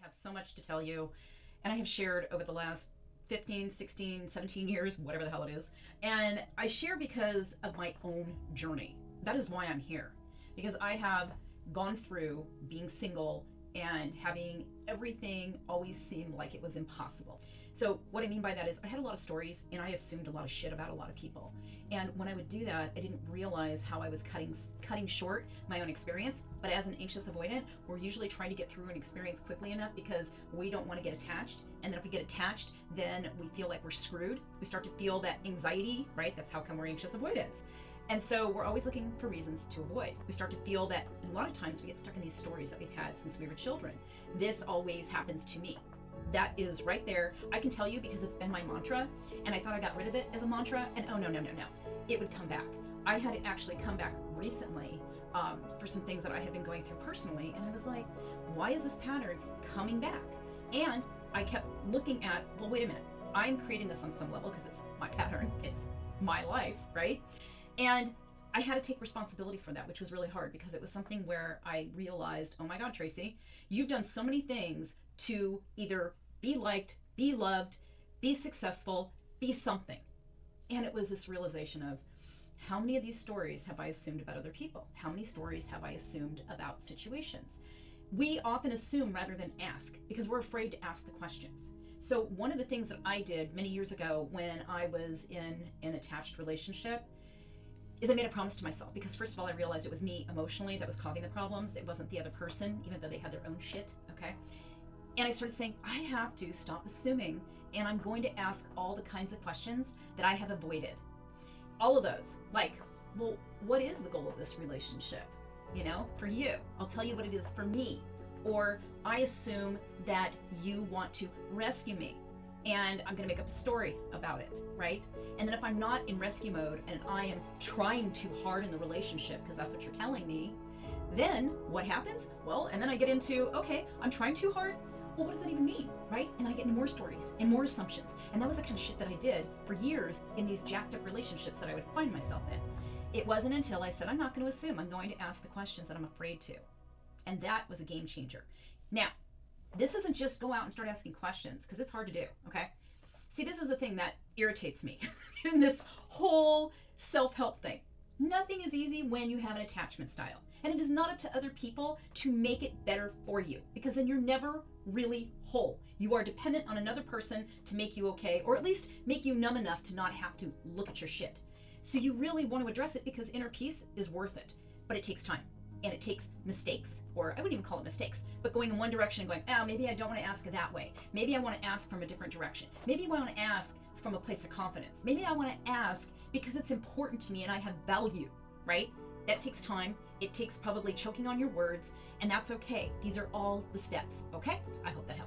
have so much to tell you, and I have shared over the last 15, 16, 17 years, whatever the hell it is. And I share because of my own journey. That is why I'm here. Because I have gone through being single and having everything always seem like it was impossible. So what I mean by that is I had a lot of stories and I assumed a lot of shit about a lot of people. And when I would do that, I didn't realize how I was cutting short my own experience. But as an anxious avoidant, we're usually trying to get through an experience quickly enough because we don't want to get attached. And then if we get attached, then we feel like we're screwed. We start to feel that anxiety, right? That's how come we're anxious avoidants. And so we're always looking for reasons to avoid. We start to feel that a lot of times we get stuck in these stories that we've had since we were children. This always happens to me. That is right there. I can tell you because it's been my mantra, and I thought I got rid of it as a mantra, and oh no. It would come back. I had it actually come back recently for some things that I had been going through personally, and I was like, why is this pattern coming back? And I kept looking at, well, wait a minute. I'm creating this on some level because it's my pattern. It's my life, right? And I had to take responsibility for that, which was really hard because it was something where I realized, oh my God, Tracy, you've done so many things to either be liked, be loved, be successful, be something. And it was this realization of how many of these stories have I assumed about other people? How many stories have I assumed about situations? We often assume rather than ask because we're afraid to ask the questions. So one of the things that I did many years ago when I was in an attached relationship is I made a promise to myself because first of all, I realized it was me emotionally that was causing the problems. It wasn't the other person, even though they had their own shit, okay? And I started saying, I have to stop assuming, and I'm going to ask all the kinds of questions that I have avoided. All of those, like, well, what is the goal of this relationship? You know, for you, I'll tell you what it is for me. Or I assume that you want to rescue me, and I'm gonna make up a story about it, right? And then if I'm not in rescue mode and I am trying too hard in the relationship, because that's what you're telling me, then what happens? Well, and then I get into, okay, I'm trying too hard. Well, what does that even mean, right? And I get into more stories and more assumptions. And that was the kind of shit that I did for years in these jacked up relationships that I would find myself in. It wasn't until I said, I'm not going to assume, I'm going to ask the questions that I'm afraid to. And that was a game changer. Now, this isn't just go out and start asking questions, because it's hard to do, okay? See, this is the thing that irritates me in this whole self-help thing. Nothing is easy when you have an attachment style. And it is not up to other people to make it better for you, because then you're never really whole. You are dependent on another person to make you okay, or at least make you numb enough to not have to look at your shit. So you really want to address it because inner peace is worth it, but it takes time. And it takes mistakes, or I wouldn't even call it mistakes, but going in one direction and going, maybe I don't want to ask that way. Maybe I want to ask from a different direction. Maybe I want to ask from a place of confidence. Maybe I want to ask because it's important to me and I have value, right? That takes time. It takes probably choking on your words, and that's okay. These are all the steps, okay? I hope that helps.